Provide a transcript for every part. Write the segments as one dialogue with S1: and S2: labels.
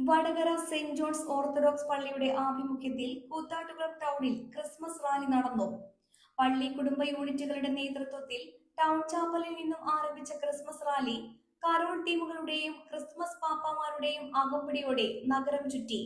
S1: Vadakara saint John's orthodox പള്ളിയുടെ ആഭിമുഖ്യത്തിൽ കൂത്താട്ടുകുളം ടൗണിൽ ക്രിസ്മസ് റാലി നടന്നു. പള്ളി കുടുംബ യൂണിറ്റുകളുടെ നേതൃത്വത്തിൽ ടൗൺ ചാപ്പലിൽ നിന്നും ആരംഭിച്ച ക്രിസ്മസ് റാലി കരോൾ ടീമുകളുടെയും ക്രിസ്മസ് പാപ്പാമാരുടെയും അകമ്പടിയോടെ നഗരം ചുറ്റി.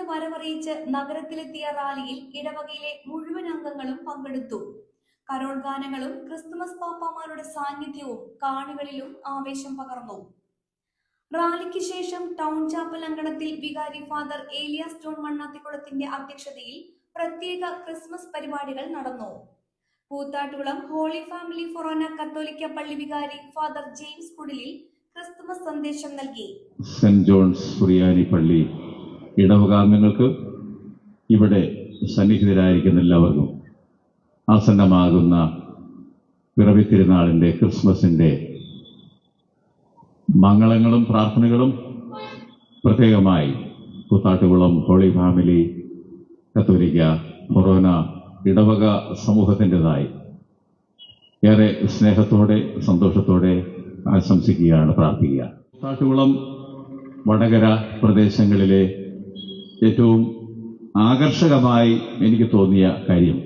S1: വരവറിയിച്ച് നഗരത്തിലെത്തിയ റാലിയിൽ ഇടവകയിലെ മുഴുവൻ അംഗങ്ങളും പങ്കെടുത്തു. കരോൾ ഗാനങ്ങളും ക്രിസ്തുമസ് പാപ്പാമാരുടെ സാന്നിധ്യവും കാണികളിലും ആവേശം പകർന്നു. റാലിക്ക് ശേഷം ടൗൺ ചാപ്പൽ അങ്കണത്തിൽ വികാരി ഫാദർ ഏലിയാസ് ജോൺ മണ്ണാത്തിക്കുളത്തിന്റെ അധ്യക്ഷതയിൽ പ്രത്യേക ക്രിസ്മസ് പരിപാടികൾ നടന്നു. കൂത്താട്ടുകുളം ഹോളി ഫാമിലി ഫൊറോന കത്തോലിക്ക പള്ളി വികാരി ഫാദർ ജെയിംസ് കുടിലിൽ ക്രിസ്തുമസ് സന്ദേശം നൽകി.
S2: സെന്റ് ജോൺസ് സുറിയാനി പള്ളി ഇടവകാംഗങ്ങൾക്ക്, ഇവിടെ സന്നിഹിതരായിരിക്കുന്ന എല്ലാവർക്കും ആസന്നമാകുന്ന പിറവി തിരുനാളിൻ്റെ ക്രിസ്മസിൻ്റെ മംഗളങ്ങളും പ്രാർത്ഥനകളും പ്രത്യേകമായി കൂത്താട്ടുകുളം ഹോളി ഫാമിലി കത്തോലിക്ക ഫൊറോന ഇടവക സമൂഹത്തിൻ്റെതായി ഏറെ സ്നേഹത്തോടെ സന്തോഷത്തോടെ ആശംസിക്കുകയാണ്, പ്രാർത്ഥിക്കുക. കൂത്താട്ടുകുളം വടകര പ്രദേശങ്ങളിലെ ഏറ്റവും ആകർഷകമായി എനിക്ക് തോന്നിയ കാര്യം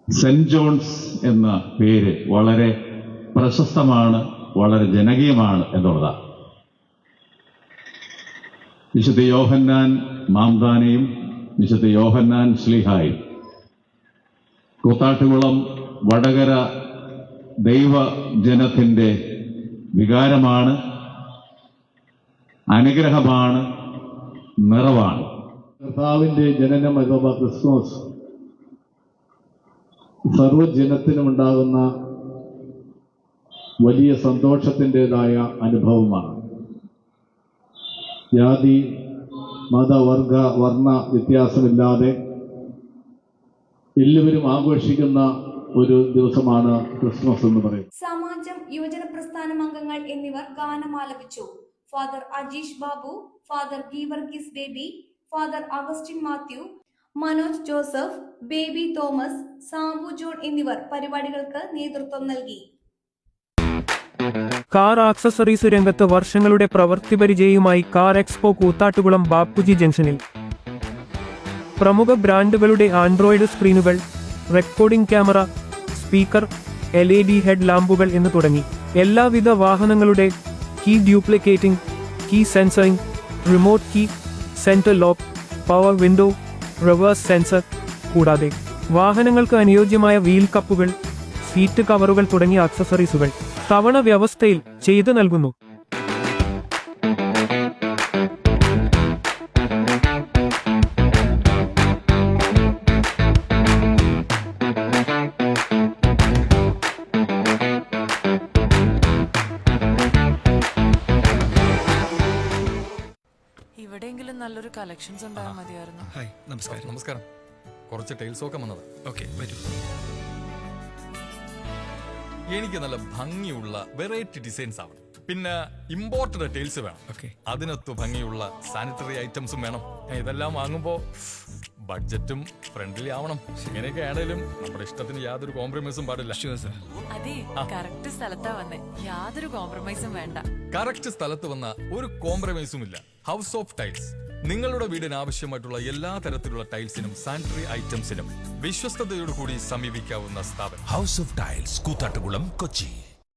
S2: സെന്റ് ജോൺസ് എന്ന പേര് വളരെ പ്രശസ്തമാണ്, വളരെ ജനകീയമാണ് എന്നുള്ളതാണ്. വിശുദ്ധ യോഹന്നാൻ മാംദാനയും വിശുദ്ധ യോഹന്നാൻ ശ്ലീഹായും കൂത്താട്ടുകുളം വടകര ദൈവജനത്തിൻ്റെ വികാരമാണ്, അനുഗ്രഹമാണ്, നിറവാണ്.
S3: കർത്താവിന്റെ ജനനം അഥവാ ക്രിസ്മസ് സർവ്വജനത്തിനുമുണ്ടാകുന്ന വലിയ സന്തോഷത്തിൻ്റെതായ അനുഭവമാണ്. ജാതി മത വർഗ വർണ്ണ വ്യത്യാസമില്ലാതെ എല്ലാവരും ആഘോഷിക്കുന്ന ഒരു ദിവസമാണ് ക്രിസ്മസ് എന്ന് പറയുന്നത്.
S1: സമാജം, യുവജന പ്രസ്ഥാനം അംഗങ്ങൾ എന്നിവർ ഗാനം ആലപിച്ചു. Father Ajeesh Babu, father Geevarghese Baby, father Augustine Mathew, Manoj Joseph, Baby Thomas, Sabu John എന്നിവർ പരിപാടികൾക്ക് നേതൃത്വം നൽകി.
S4: കാർ ആക്സസറീസ് രംഗത്ത് വർഷങ്ങളുടെ പ്രവൃത്തി പരിചയവുമായി കാർ എക്സ്പോ കൂത്താട്ടുകുളം ബാപ്പുജി ജംഗ്ഷനിൽ പ്രമുഖ ബ്രാൻഡുകളുടെ ആൻഡ്രോയിഡ് സ്ക്രീനുകൾ, recording camera, speaker, LED head ലാമ്പുകൾ എന്ന് തുടങ്ങി എല്ലാവിധ വാഹനങ്ങളുടെ key duplicating, key sensoring, remote key, center lock, power window, reverse sensor, കൂടാതെ വാഹനങ്ങൾക്ക് അനുയോജ്യമായ വീൽ കപ്പുകൾ, സീറ്റ് കവറുകൾ തുടങ്ങിയ ആക്സസറീസുകൾ തവണ വ്യവസ്ഥയിൽ ചെയ്തു നൽകുന്നു.
S5: ഇവിടെയെങ്കിലും നല്ലൊരു കളക്ഷൻസ് ഉണ്ടായാൽ മതിയായിരുന്നു.
S6: ഹായ്, നമസ്കാരം. നമസ്കാരം. കുറച്ച് ടൈൽസ് ഒക്കെ വന്നത്. ഓക്കെ, വരൂ. എനിക്ക് നല്ല ഭംഗിയുള്ള വെറൈറ്റി ഡിസൈൻസ് ആവണം. പിന്നെ ഇമ്പോർട്ടഡ് ടൈൽസ് വേണം. ഓക്കെ, അതിനൊത്ത് ഭംഗിയുള്ള സാനിറ്ററി ഐറ്റംസും വേണം. ഇതെല്ലാം വാങ്ങുമ്പോ ബഡ്ജറ്റും ഫ്രണ്ട്ലി ആവണം. ഇങ്ങനെയൊക്കെ ആണെങ്കിലും നമ്മുടെ ഇഷ്ടത്തിന് യാതൊരു കോംപ്രമൈസും പാടില്ല.
S5: അതെ, കറക്റ്റ് സ്ഥലത്താ വന്നേ. യാതൊരു കോംപ്രമൈസും വേണ്ട.
S6: കറക്റ്റ് സ്ഥലത്ത് വന്ന ഒരു കോംപ്രമൈസും ഇല്ല. ഹൗസ് ഓഫ് ടൈൽസ് നിങ്ങളുടെ വീടിന് ആവശ്യമായിട്ടുള്ള എല്ലാ തരത്തിലുള്ള ടൈൽസിനും സാനിറ്ററി ഐറ്റംസിനും വിശ്വസ്തയോടുകൂടി സമീപിക്കാവുന്ന സ്ഥാപനം.
S7: House of tiles, Koothattukulam, Kochi.